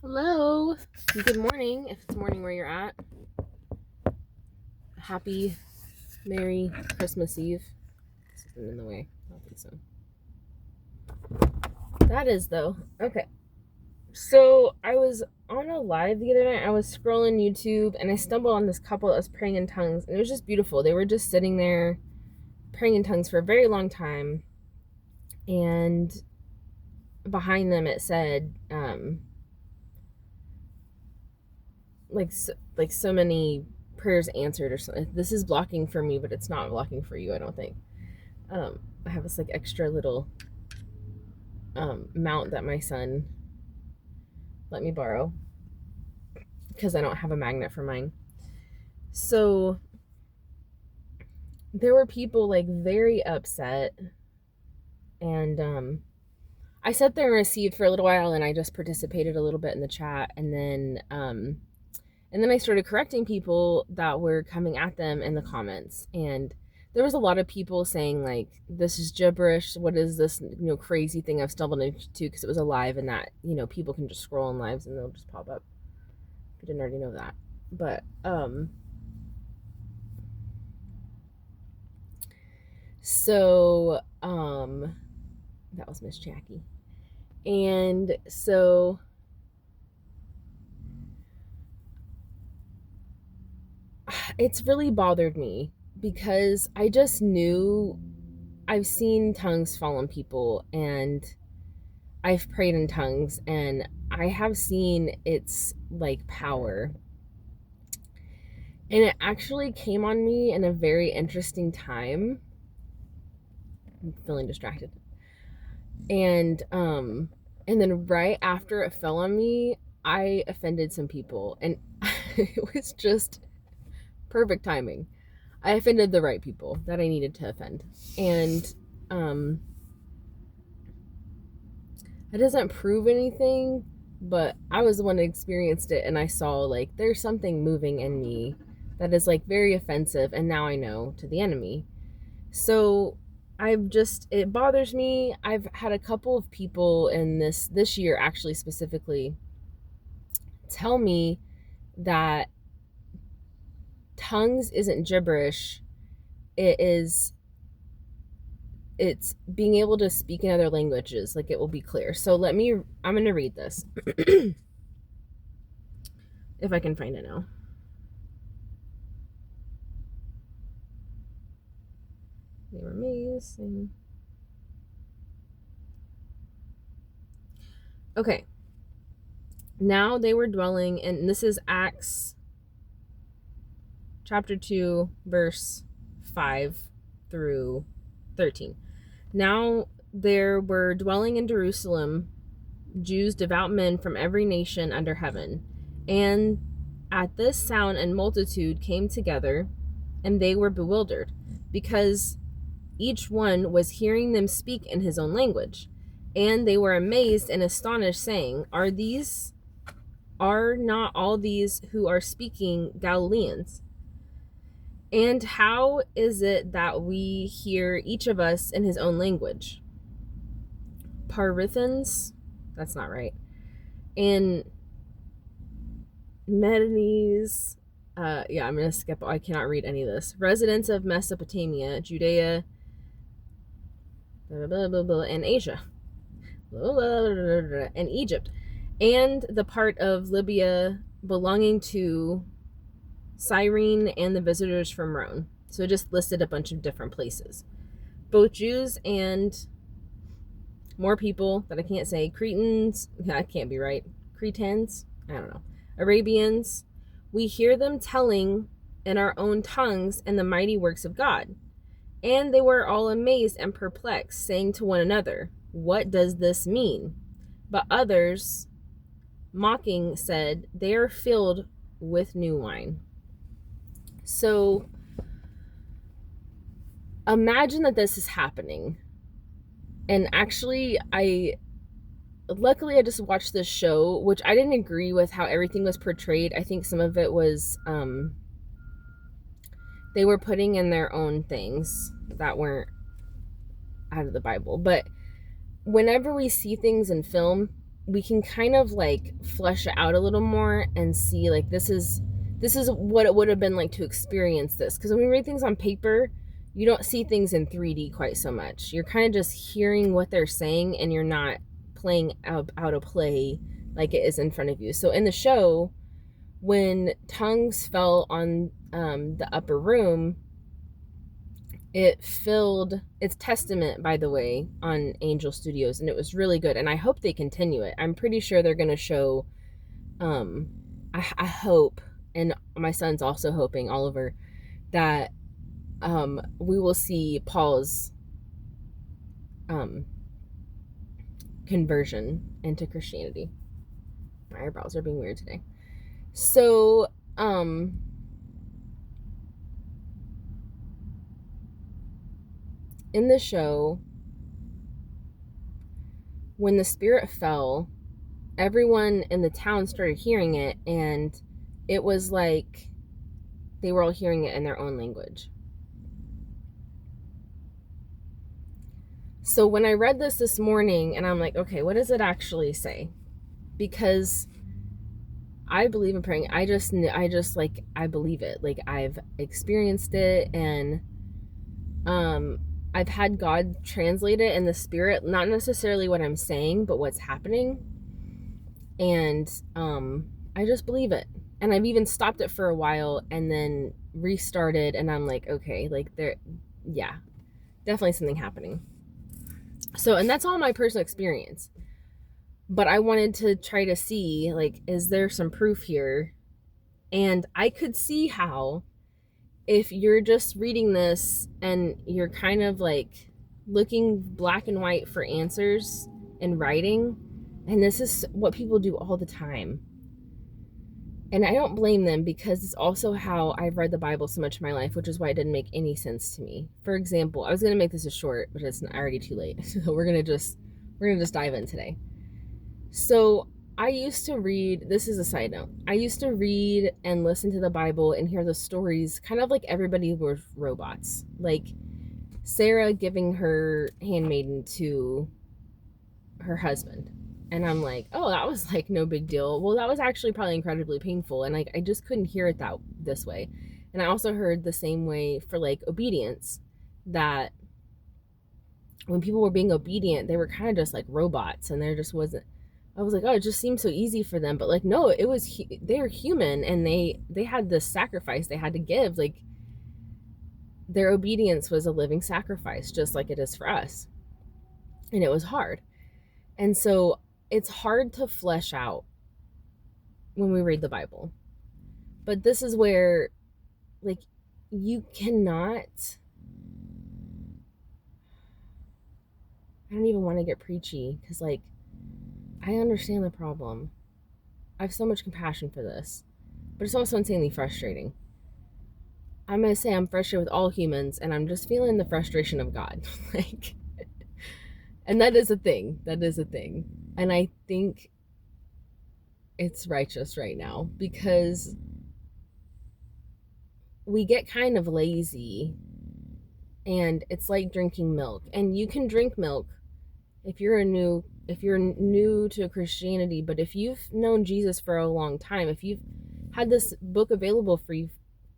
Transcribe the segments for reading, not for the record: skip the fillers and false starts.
Hello. Good morning, if it's morning where you're at. Happy, Merry Christmas Eve. This isn't in the way. I don't think so. That is, though. Okay. So, I was on a live the other night. I was scrolling YouTube, and I stumbled on this couple that was praying in tongues, and it was just beautiful. They were just sitting there praying in tongues for a very long time, and behind them it said, like so many prayers answered or something. This is blocking for me, but it's not blocking for you, I don't think. I have this like extra little mount that my son let me borrow because I don't have a magnet for mine. So there were people like very upset, and I sat there and received for a little while, and I just participated a little bit in the chat, and then I started correcting people that were coming at them in the comments. And there was a lot of people saying, like, this is gibberish. What is this, crazy thing I've stumbled into? Because it was a live, and that, people can just scroll on lives and they'll just pop up. If you didn't already know that. But, that was Miss Jackie. And so it's really bothered me because I just knew I've seen tongues fall on people, and I've prayed in tongues, and I have seen its like power. And it actually came on me in a very interesting time. I'm feeling distracted. And then right after it fell on me, I offended some people, and it was just perfect timing. I offended the right people that I needed to offend. And it doesn't prove anything, but I was the one that experienced it, and I saw like there's something moving in me that is like very offensive, and now I know to the enemy. So it bothers me. I've had a couple of people in this year, actually specifically, tell me that tongues isn't gibberish. It's being able to speak in other languages, like it will be clear. So I'm going to read this. If I can find it now. They were amazing. Okay. Now they were dwelling, and this is Acts chapter 2, verse 5 through 13. Now there were dwelling in Jerusalem Jews, devout men from every nation under heaven. And at this sound and multitude came together, and they were bewildered, because each one was hearing them speak in his own language. And they were amazed and astonished, saying, Are not all these who are speaking Galileans? And how is it that we hear each of us in his own language? Parithans? That's not right. And Medes, I'm going to skip. I cannot read any of this. Residents of Mesopotamia, Judea, blah, blah, blah, blah, and Asia, blah, blah, blah, blah, and Egypt, and the part of Libya belonging to Cyrene, and the visitors from Rome. So it just listed a bunch of different places. Both Jews and more people that I can't say. Cretans, that can't be right. Cretans, I don't know. Arabians, we hear them telling in our own tongues and the mighty works of God. And they were all amazed and perplexed, saying to one another, What does this mean? But others, mocking, said, They are filled with new wine. So imagine that this is happening. And actually, luckily I just watched this show, which I didn't agree with how everything was portrayed. I think some of it was, they were putting in their own things that weren't out of the Bible. But whenever we see things in film, we can kind of like flesh it out a little more and see like this is what it would have been like to experience this. Because when we read things on paper, you don't see things in 3D quite so much. You're kind of just hearing what they're saying, and you're not playing out a play like it is in front of you. So in the show, when Tougues fell on the upper room, it filled, it's testament, by the way, on Angel Studios, and it was really good, and I hope they continue it. I'm pretty sure they're going to show, I hope, and my son's also hoping, Oliver, that we will see Paul's conversion into Christianity. My eyebrows are being weird today. So, in the show, when the spirit fell, everyone in the town started hearing it, and it was like they were all hearing it in their own language. So when I read this morning, and I'm like, okay, what does it actually say? Because I believe in praying. I just like, I believe it. Like, I've experienced it, and I've had God translate it in the spirit, not necessarily what I'm saying, but what's happening. And I just believe it. And I've even stopped it for a while and then restarted, and I'm like, okay, like yeah, definitely something happening. So, and that's all my personal experience. But I wanted to try to see, like, is there some proof here? And I could see how, if you're just reading this and you're kind of like looking black and white for answers in writing, and this is what people do all the time. And I don't blame them, because it's also how I've read the Bible so much in my life, which is why it didn't make any sense to me. For example, I was going to make this a short, but it's already too late. So we're going to just dive in today. So I used to read, this is a side note, I used to read and listen to the Bible and hear the stories kind of like everybody was robots. Like Sarah giving her handmaiden to her husband. And I'm like, oh, that was like no big deal. Well, that was actually probably incredibly painful. And like, I just couldn't hear it this way. And I also heard the same way for like obedience, that when people were being obedient, they were kind of just like robots, and there just wasn't, I was like, oh, it just seemed so easy for them. But like, no, it was, they were human, and they had this sacrifice they had to give. Like, their obedience was a living sacrifice, just like it is for us. And it was hard. And so it's hard to flesh out when we read the Bible. But this is where, like, you cannot, I don't even want to get preachy, because like, I understand the problem. I have so much compassion for this, but it's also insanely frustrating. I'm going to say I'm frustrated with all humans, and I'm just feeling the frustration of God. Like, and that is a thing. That is a thing. And I think it's righteous right now, because we get kind of lazy, and it's like drinking milk. And you can drink milk if you're new to Christianity, but if you've known Jesus for a long time, if you've had this book available for you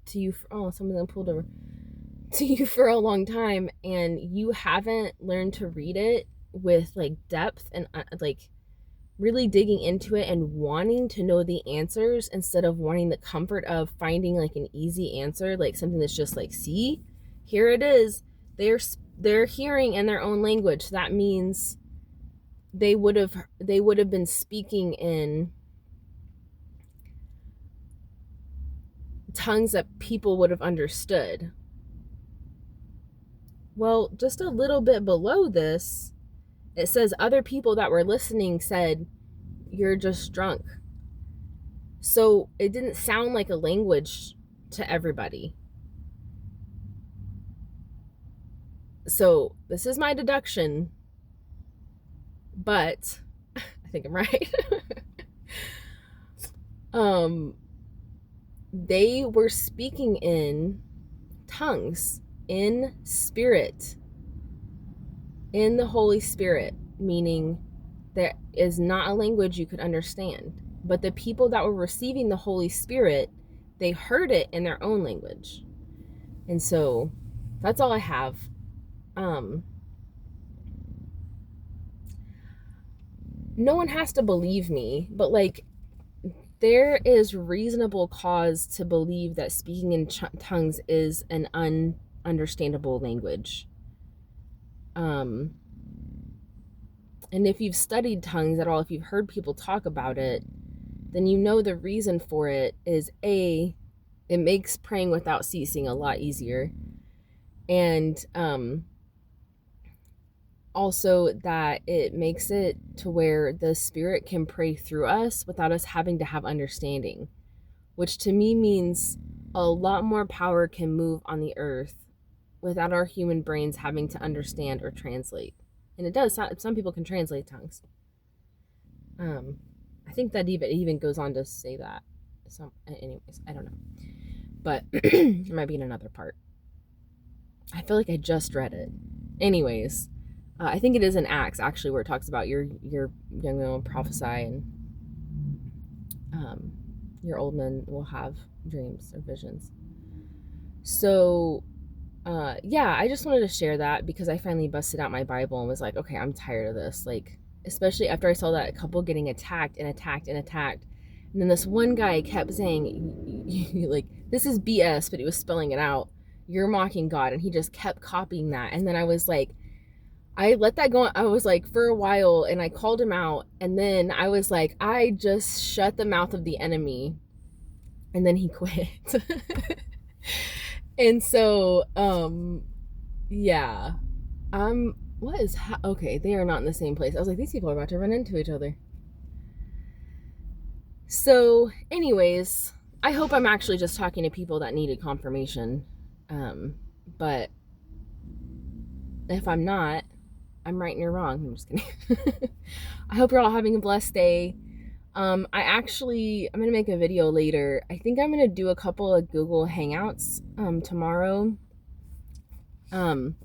some of them pulled over to you for a long time, and you haven't learned to read it with like depth and like really digging into it and wanting to know the answers, instead of wanting the comfort of finding like an easy answer, like something that's just like, see, here it is. They're hearing in their own language. So that means they would have been speaking in tongues that people would have understood. Well, just a little bit below this, it says other people that were listening said, "You're just drunk." So it didn't sound like a language to everybody. So this is my deduction, but I think I'm right. They were speaking in tongues, in spirit, in the Holy Spirit, meaning that is not a language you could understand. But the people that were receiving the Holy Spirit, they heard it in their own language. And so that's all I have. No one has to believe me, but like, there is reasonable cause to believe that speaking in tongues is an ununderstandable language. And if you've studied tongues at all, if you've heard people talk about it, then you know the reason for it is A, it makes praying without ceasing a lot easier. And also that it makes it to where the Spirit can pray through us without us having to have understanding, which to me means a lot more power can move on the earth without our human brains having to understand or translate. And it does. Some people can translate tongues. I think that even goes on to say that. Anyways, I don't know. But it might be in another part. I feel like I just read it. Anyways, I think it is in Acts, actually, where it talks about your young men will prophesy and your old men will have dreams or visions. So, yeah, I just wanted to share that because I finally busted out my Bible and was like, okay, I'm tired of this. Like, especially after I saw that couple getting attacked. And then this one guy kept saying, like, this is BS, but he was spelling it out. You're mocking God. And he just kept copying that. And then I was like, I let that go. I was like, for a while, and I called him out. And then I was like, I just shut the mouth of the enemy. And then he quit. And so, yeah. Okay, they are not in the same place. I was like, these people are about to run into each other. So, anyways, I hope I'm actually just talking to people that needed confirmation. But if I'm not, I'm right and you're wrong. I'm just kidding. I hope you're all having a blessed day. I'm gonna make a video later. I think I'm gonna do a couple of Google Hangouts tomorrow. I'm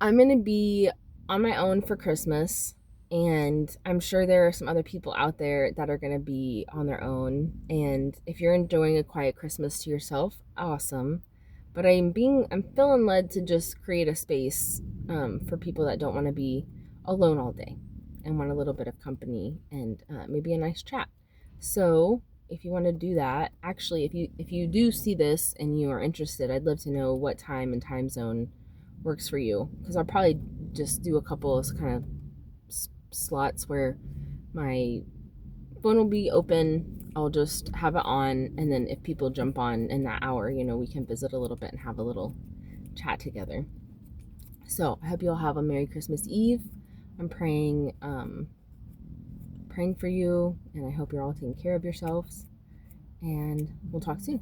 gonna be on my own for Christmas, and I'm sure there are some other people out there that are gonna be on their own. And if you're enjoying a quiet Christmas to yourself, awesome. But I'm feeling led to just create a space for people that don't want to be alone all day and want a little bit of company and maybe a nice chat. So if you want to do that, actually, if you do see this and you are interested, I'd love to know what time and time zone works for you, because I'll probably just do a couple of kind of slots where my phone will be open. I'll just have it on, and then if people jump on in that hour, we can visit a little bit and have a little chat together. So I hope you all have a Merry Christmas Eve. I'm praying for you, and I hope you're all taking care of yourselves, and we'll talk soon.